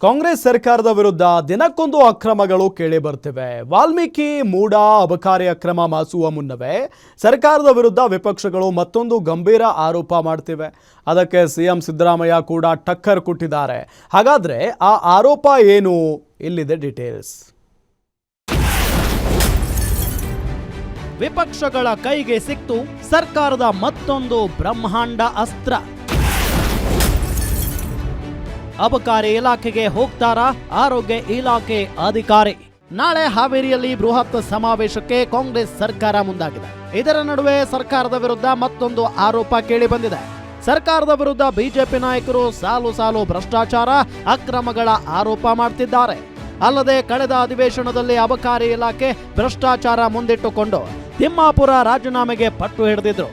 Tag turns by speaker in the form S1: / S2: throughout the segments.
S1: ಕಾಂಗ್ರೆಸ್ ಸರ್ಕಾರದ ವಿರುದ್ಧ ದಿನಕ್ಕೊಂದು ಅಕ್ರಮಗಳು ಕೇಳಿ ಬರ್ತಿವೆ. ವಾಲ್ಮೀಕಿ ಮೂಡ ಅಬಕಾರಿ ಅಕ್ರಮ ಮಾಸುವ ಮುನ್ನವೇ ಸರ್ಕಾರದ ವಿರುದ್ಧ ವಿಪಕ್ಷಗಳು ಮತ್ತೊಂದು ಗಂಭೀರ ಆರೋಪ ಮಾಡ್ತಿವೆ. ಅದಕ್ಕೆ ಸಿಎಂ ಸಿದ್ದರಾಮಯ್ಯ ಕೂಡ ಟಕ್ಕರ್ ಕೊಟ್ಟಿದ್ದಾರೆ. ಹಾಗಾದ್ರೆ ಆ ಆರೋಪ ಏನು? ಇಲ್ಲಿದೆ ಡೀಟೇಲ್ಸ್.
S2: ವಿಪಕ್ಷಗಳ ಕೈಗೆ ಸಿಕ್ತು ಸರ್ಕಾರದ ಮತ್ತೊಂದು ಬ್ರಹ್ಮಾಂಡ ಅಸ್ತ್ರ. ಅಬಕಾರಿ ಇಲಾಖೆಗೆ ಹೋಗ್ತಾರಾ ಆರೋಗ್ಯ ಇಲಾಖೆ ಅಧಿಕಾರಿ? ನಾಳೆ ಹಾವೇರಿಯಲ್ಲಿ ಬೃಹತ್ ಸಮಾವೇಶಕ್ಕೆ ಕಾಂಗ್ರೆಸ್ ಸರ್ಕಾರ ಮುಂದಾಗಿದೆ. ಇದರ ನಡುವೆ ಸರ್ಕಾರದ ವಿರುದ್ಧ ಮತ್ತೊಂದು ಆರೋಪ ಕೇಳಿ ಬಂದಿದೆ. ಸರ್ಕಾರದ ವಿರುದ್ಧ ಬಿಜೆಪಿ ನಾಯಕರು ಸಾಲು ಸಾಲು ಭ್ರಷ್ಟಾಚಾರ ಅಕ್ರಮಗಳ ಆರೋಪ ಮಾಡ್ತಿದ್ದಾರೆ. ಅಲ್ಲದೆ ಕಳೆದ ಅಧಿವೇಶನದಲ್ಲಿ ಅಬಕಾರಿ ಇಲಾಖೆ ಭ್ರಷ್ಟಾಚಾರ ಮುಂದಿಟ್ಟುಕೊಂಡು ತಿಮ್ಮಾಪುರ ರಾಜೀನಾಮೆಗೆ ಪಟ್ಟು ಹಿಡಿದಿದ್ರು.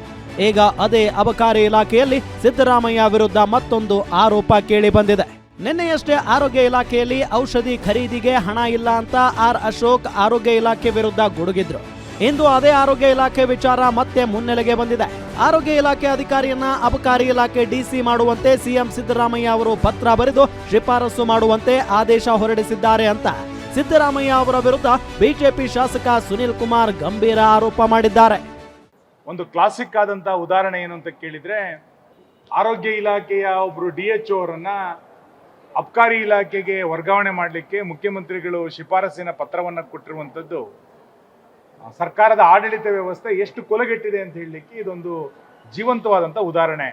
S2: ಈಗ ಅದೇ ಅಬಕಾರಿ ಇಲಾಖೆಯಲ್ಲಿ ಸಿದ್ದರಾಮಯ್ಯ ವಿರುದ್ಧ ಮತ್ತೊಂದು ಆರೋಪ ಕೇಳಿ ಬಂದಿದೆ. ನಿನ್ನೆಯಷ್ಟೇ ಆರೋಗ್ಯ ಇಲಾಖೆಯಲ್ಲಿ ಔಷಧಿ ಖರೀದಿಗೆ ಹಣ ಇಲ್ಲ ಅಂತ ಆರ್ ಅಶೋಕ್ ಆರೋಗ್ಯ ಇಲಾಖೆ ವಿರುದ್ಧ ಗುಡುಗಿದ್ರು. ಇಂದು ಅದೇ ಆರೋಗ್ಯ ಇಲಾಖೆ ವಿಚಾರ ಮತ್ತೆ ಮುನ್ನೆಲೆಗೆ ಬಂದಿದೆ. ಆರೋಗ್ಯ ಇಲಾಖೆ ಅಧಿಕಾರಿಯನ್ನ ಅಬಕಾರಿ ಇಲಾಖೆ ಡಿಸಿ ಮಾಡುವಂತೆ ಸಿಎಂ ಸಿದ್ದರಾಮಯ್ಯ ಅವರು ಪತ್ರ ಬರೆದು ಶಿಫಾರಸು ಮಾಡುವಂತೆ ಆದೇಶ ಹೊರಡಿಸಿದ್ದಾರೆ ಅಂತ ಸಿದ್ದರಾಮಯ್ಯ ಅವರ ವಿರುದ್ಧ ಬಿಜೆಪಿ ಶಾಸಕ ಸುನಿಲ್ ಕುಮಾರ್ ಗಂಭೀರ ಆರೋಪ ಮಾಡಿದ್ದಾರೆ.
S3: ಒಂದು ಕ್ಲಾಸಿಕ್ ಆದಂತಹ ಉದಾಹರಣೆ ಏನು ಅಂತ ಕೇಳಿದ್ರೆ, ಆರೋಗ್ಯ ಇಲಾಖೆಯ ಒಬ್ರು DHO ಅವರನ್ನ ಅಬಕಾರಿ ಇಲಾಖೆಗೆ ವರ್ಗಾವಣೆ ಮಾಡಲಿಕ್ಕೆ ಮುಖ್ಯಮಂತ್ರಿಗಳು ಶಿಫಾರಸಿನ ಪತ್ರವನ್ನು ಕೊಟ್ಟಿರುವಂಥದ್ದು ಸರ್ಕಾರದ ಆಡಳಿತ ವ್ಯವಸ್ಥೆ ಎಷ್ಟು ಕೊಲೆಗೆಟ್ಟಿದೆ ಅಂತ ಹೇಳಲಿಕ್ಕೆ ಇದೊಂದು ಜೀವಂತವಾದಂಥ ಉದಾಹರಣೆ.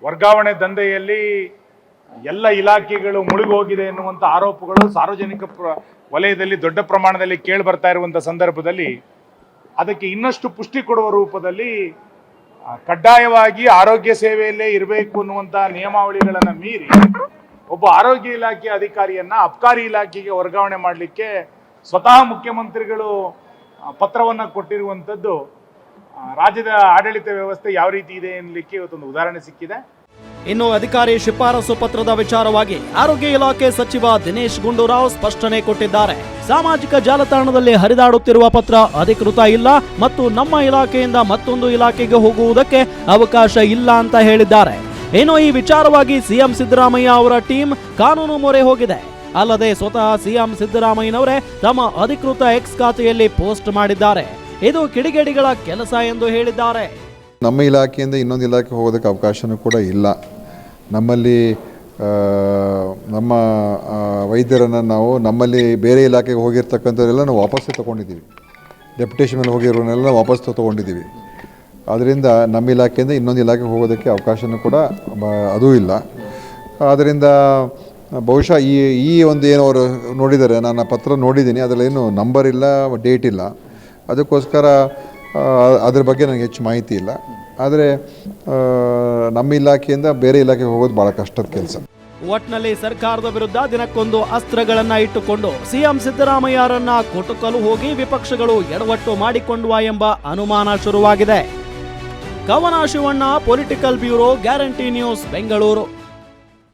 S3: ವರ್ಗಾವಣೆ ದಂಧೆಯಲ್ಲಿ ಎಲ್ಲ ಇಲಾಖೆಗಳು ಮುಳುಗೋಗಿದೆ ಎನ್ನುವಂಥ ಆರೋಪಗಳು ಸಾರ್ವಜನಿಕ ವಲಯದಲ್ಲಿ ದೊಡ್ಡ ಪ್ರಮಾಣದಲ್ಲಿ ಕೇಳಿ ಬರ್ತಾ ಇರುವಂಥ ಸಂದರ್ಭದಲ್ಲಿ ಅದಕ್ಕೆ ಇನ್ನಷ್ಟು ಪುಷ್ಟಿ ಕೊಡುವ ರೂಪದಲ್ಲಿ ಕಡ್ಡಾಯವಾಗಿ ಆರೋಗ್ಯ ಸೇವೆಯಲ್ಲೇ ಇರಬೇಕು ಅನ್ನುವಂಥ ನಿಯಮಾವಳಿಗಳನ್ನು ಮೀರಿ ಒಬ್ಬ ಆರೋಗ್ಯ ಇಲಾಖೆ ಅಧಿಕಾರಿಯನ್ನ ಅಬಕಾರಿ ಇಲಾಖೆಗೆ ವರ್ಗಾವಣೆ ಮಾಡಲಿಕ್ಕೆ ಸ್ವತಃ ಮುಖ್ಯಮಂತ್ರಿಗಳು ಪತ್ರವನ್ನು ಕೊಟ್ಟಿರುವಂಥದ್ದು ರಾಜ್ಯದ ಆಡಳಿತ ವ್ಯವಸ್ಥೆ ಯಾವ ರೀತಿ ಇದೆ ಎನ್ನಲಿಕ್ಕೆ ಇವತ್ತೊಂದು ಉದಾಹರಣೆ ಸಿಕ್ಕಿದೆ.
S2: ಇನ್ನು ಅಧಿಕಾರಿ ಶಿಫಾರಸು ಪತ್ರದ ವಿಚಾರವಾಗಿ ಆರೋಗ್ಯ ಇಲಾಖೆ ಸಚಿವ ದಿನೇಶ್ ಗುಂಡೂರಾವ್ ಸ್ಪಷ್ಟನೆ ಕೊಟ್ಟಿದ್ದಾರೆ. ಸಾಮಾಜಿಕ ಜಾಲತಾಣದಲ್ಲಿ ಹರಿದಾಡುತ್ತಿರುವ ಪತ್ರ ಅಧಿಕೃತ ಇಲ್ಲ ಮತ್ತು ನಮ್ಮ ಇಲಾಖೆಯಿಂದ ಮತ್ತೊಂದು ಇಲಾಖೆಗೆ ಹೋಗುವುದಕ್ಕೆ ಅವಕಾಶ ಇಲ್ಲ ಅಂತ ಹೇಳಿದ್ದಾರೆ. ಇನ್ನು ಈ ವಿಚಾರವಾಗಿ ಸಿಎಂ ಸಿದ್ದರಾಮಯ್ಯ ಅವರ ಟೀಮ್ ಕಾನೂನು ಮೊರೆ ಹೋಗಿದೆ. ಅಲ್ಲದೆ ಸ್ವತಃ ಸಿಎಂ ಸಿದ್ದರಾಮಯ್ಯನವರೇ ತಮ್ಮ ಅಧಿಕೃತ ಎಕ್ಸ್ ಖಾತೆಯಲ್ಲಿ ಪೋಸ್ಟ್ ಮಾಡಿದ್ದಾರೆ. ಇದು ಕಿಡಿಗೇಡಿಗಳ ಕೆಲಸ ಎಂದು ಹೇಳಿದ್ದಾರೆ.
S4: ನಮ್ಮ ಇಲಾಖೆಯಿಂದ ಇನ್ನೊಂದು ಇಲಾಖೆ ಹೋಗೋದಕ್ಕೆ ಅವಕಾಶನೂ ಕೂಡ ಇಲ್ಲ. ನಮ್ಮಲ್ಲಿ ನಮ್ಮ ವೈದ್ಯರನ್ನು ನಾವು ನಮ್ಮಲ್ಲಿ ಬೇರೆ ಇಲಾಖೆಗೆ ಹೋಗಿರ್ತಕ್ಕಂಥವರೆಲ್ಲ ನಾವು ವಾಪಸ್ಸು ತೊಗೊಂಡಿದ್ದೀವಿ. ಡೆಪ್ಯುಟೇಷನ್ ಮೇಲೆ ಹೋಗಿರೋನೆಲ್ಲ ವಾಪಸ್ ತೊಗೊಂಡಿದ್ದೀವಿ. ಆದ್ದರಿಂದ ನಮ್ಮ ಇಲಾಖೆಯಿಂದ ಇನ್ನೊಂದು ಇಲಾಖೆಗೆ ಹೋಗೋದಕ್ಕೆ ಅವಕಾಶನೂ ಕೂಡ ಅದೂ ಇಲ್ಲ. ಆದ್ದರಿಂದ ಬಹುಶಃ ಈ ಒಂದು ಏನು ಅವರು ನೋಡಿದ್ದಾರೆ, ನಾನು ಪತ್ರ ನೋಡಿದ್ದೀನಿ, ಅದರಲ್ಲೇನು ನಂಬರ್ ಇಲ್ಲ, ಡೇಟ್ ಇಲ್ಲ. ಅದಕ್ಕೋಸ್ಕರ ಅದ್ರ ಬಗ್ಗೆ ನನಗೆ ಹೆಚ್ಚು ಮಾಹಿತಿ ಇಲ್ಲ. ಆದರೆ ನಮ್ಮ ಇಲಾಖೆಯಿಂದ ಬೇರೆ ಇಲಾಖೆಗೆ ಹೋಗೋದು ಭಾಳ ಕಷ್ಟದ ಕೆಲಸ.
S2: ಒಟ್ನಲ್ಲಿ ಸರ್ಕಾರದ ವಿರುದ್ಧ ದಿನಕ್ಕೊಂದು ಅಸ್ತ್ರಗಳನ್ನ ಇಟ್ಟುಕೊಂಡು ಸಿಎಂ ಸಿದ್ದರಾಮಯ್ಯರನ್ನ ಕೊಟುಕಲು ಹೋಗಿ ವಿಪಕ್ಷಗಳು ಎಡವಟ್ಟು ಮಾಡಿಕೊಂಡ್ವಾ ಎಂಬ ಅನುಮಾನ ಶುರುವಾಗಿದೆ. ಕವನ Shivanna, political bureau, guarantee news, Bengaluru.